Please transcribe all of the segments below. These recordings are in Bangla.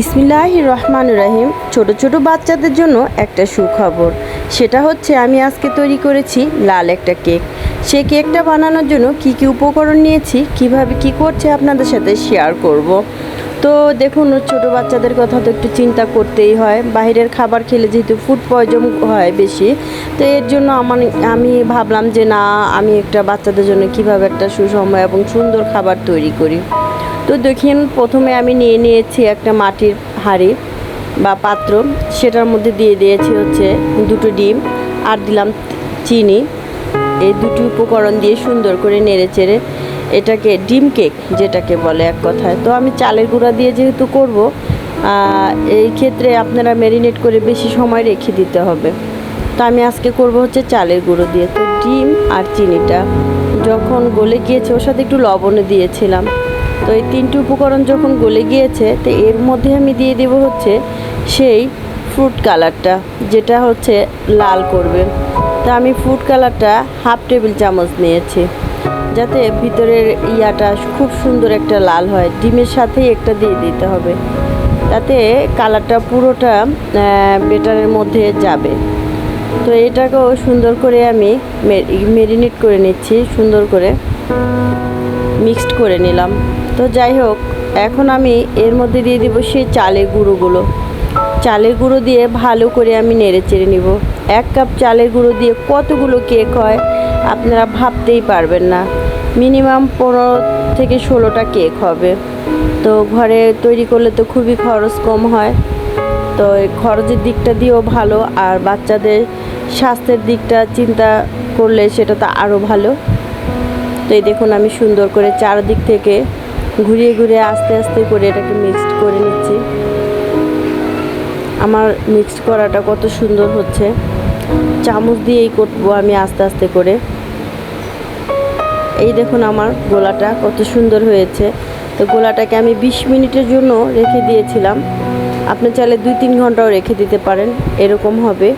বিসমিল্লাহির রহমানির রহিম। ছোট ছোট বাচ্চাদের জন্য একটা সুখবর, সেটা হচ্ছে আমি আজকে তৈরি করেছি লাল একটা কেক। সেই কেকটা বানানোর জন্য কি কি উপকরণ নিয়েছি, কিভাবে কি করছে আপনাদের সাথে শেয়ার করব। তো দেখুন, ছোট বাচ্চাদের কথা তো একটু চিন্তা করতেই হয়। বাইরের খাবার খেলে যেহেতু ফুড পয়জন হয় বেশি, তো এর জন্য আমি ভাবলাম যে না, আমি একটা বাচ্চাদের জন্য কিভাবে একটা সুষম এবং সুন্দর খাবার তৈরি করি। তো দেখেন, প্রথমে আমি নিয়েছি একটা মাটির হাঁড়ি বা পাত্র, সেটার মধ্যে দিয়ে দিয়েছি হচ্ছে দুটো ডিম আর দিলাম চিনি। এই দুটি উপকরণ দিয়ে সুন্দর করে নেড়ে চেড়ে এটাকে ডিম কেক যেটাকে বলে এক কথায়। তো আমি চালের গুঁড়া দিয়ে যেহেতু করব, এই ক্ষেত্রে আপনারা ম্যারিনেট করে বেশি সময় রেখে দিতে হবে। তো আমি আজকে করব হচ্ছে চালের গুঁড়ো দিয়ে। তো ডিম আর চিনিটা যখন গলে গিয়েছে, ওর সাথে একটু লবণও দিয়েছিলাম। তো এই তিনটি উপকরণ যখন গলে গিয়েছে, তো এর মধ্যে আমি দিয়ে দেবো হচ্ছে সেই ফ্রুট কালারটা, যেটা হচ্ছে লাল করবে। তো আমি ফ্রুট কালারটা হাফ টেবিল চামচ নিয়েছি, যাতে ভিতরের ইয়াটা খুব সুন্দর একটা লাল হয়। ডিমের সাথেই একটা দিয়ে দিতে হবে, তাতে কালারটা পুরোটা বেটারের মধ্যে যাবে। তো এটাকেও সুন্দর করে আমি ম্যারিনেট করে নিচ্ছি, সুন্দর করে মিক্সড করে নিলাম। তো যাই হোক, এখন আমি এর মধ্যে দিয়ে দিব সেই চালের গুঁড়োগুলো। চালের গুঁড়ো দিয়ে ভালো করে আমি নেড়ে চেড়ে নিব। 1 কাপ চালের গুঁড়ো দিয়ে কতগুলো কেক হয় আপনারা ভাবতেই পারবেন না। মিনিমাম 15 থেকে 16টা কেক হবে। তো ঘরে তৈরি করলে তো খুবই খরচ কম হয়। তো খরচের দিকটা দিয়েও ভালো, আর বাচ্চাদের স্বাস্থ্যের দিকটা চিন্তা করলে সেটা তো আরও ভালো। তো এই দেখুন, আমি সুন্দর করে চারদিক থেকে ঘুরিয়ে ঘুরিয়ে আস্তে আস্তে করে এটাকে মিক্সড করে নিচ্ছি। আমার মিক্সড করাটা কত সুন্দর হচ্ছে, চামচ দিয়েই করবো আমি আস্তে আস্তে করে। এই দেখুন আমার গোলাটা কত সুন্দর হয়েছে। তো গোলাটাকে আমি 20 মিনিটের জন্য রেখে দিয়েছিলাম। আপনি চাইলে 2-3 ঘন্টাও রেখে দিতে পারেন, এরকম হবে।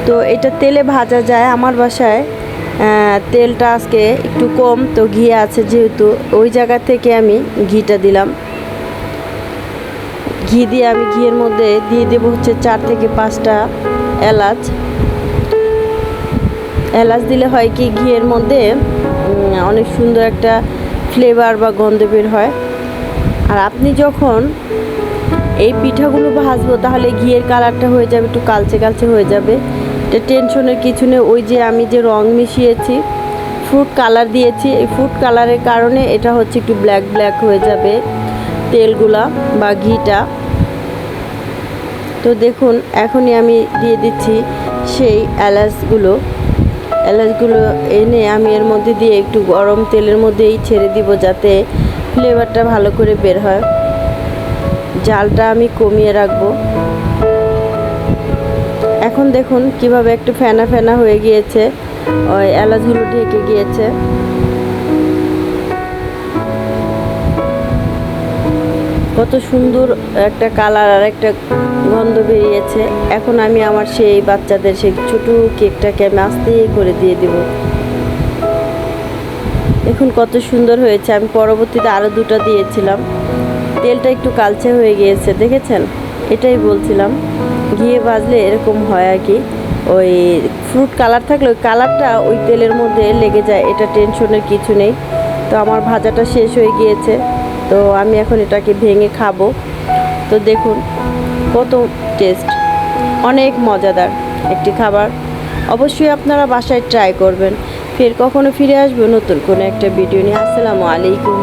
তো এটা তেলে ভাজা যায়। আমার বাসায় তেলটা আজকে একটু কম, তো ঘি আছে যেহেতু, ওই জায়গা থেকে আমি ঘিটা দিলাম। ঘি দিয়ে আমি ঘিয়ের মধ্যে দিয়ে দেবো হচ্ছে 4 থেকে 5টা এলাচ। এলাচ দিলে হয় কি, ঘিয়ের মধ্যে অনেক সুন্দর একটা ফ্লেভার বা গন্ধ বের হয়। আর আপনি যখন এই পিঠাগুলো ভাজবো, তাহলে ঘিয়ের কালারটা হয়ে যাবে একটু কালচে কালচে হয়ে যাবে। এটা টেনশনের কিছু নেই। ওই যে আমি যে রং মিশিয়েছি, ফ্রুট কালার দিয়েছি, এই ফ্রুট কালারের কারণে এটা হচ্ছে একটু ব্ল্যাক ব্ল্যাক হয়ে যাবে তেলগুলা বা ঘিটা। তো দেখুন, এখনই আমি দিয়ে দিচ্ছি সেই এলাচগুলো এনে আমি এর মধ্যে দিয়ে একটু গরম তেলের মধ্যেই ছেড়ে দিব, যাতে ফ্লেভারটা ভালো করে বের হয়। জালটা আমি কমিয়ে রাখবো। এখন দেখুন কিভাবে একটু ফেনা ফেনা হয়ে গিয়েছে, ওই এলাচগুলো ঢেকে গিয়েছে। কত সুন্দর একটা কালার আর একটা গন্ধ বেরিয়েছে। এখন আমি আমার সেই বাচ্চাদের সেই ছোটো কেকটাকে আমি আস্তে করে দিয়ে দিব। দেখুন কত সুন্দর হয়েছে। আমি পরবর্তীতে আরও 2টা দিয়েছিলাম। তেলটা একটু কালচে হয়ে গিয়েছে, দেখেছেন? এটাই বলছিলাম, ঘিয়ে ভাজলে এরকম হয় আর কি। ওই ফ্রুট কালার থাকলে ওই কালারটা ওই তেলের মধ্যে লেগে যায়, এটা টেনশনের কিছু নেই। তো আমার ভাজাটা শেষ হয়ে গিয়েছে, তো আমি এখন এটাকে ভেঙে খাবো। তো দেখুন কত টেস্ট, অনেক মজাদার একটি খাবার। অবশ্যই আপনারা বাসায় ট্রাই করবেন। ফের কখনো ফিরে আসবো নতুন কোনো একটা ভিডিও নিয়ে। আসসালামু আলাইকুম।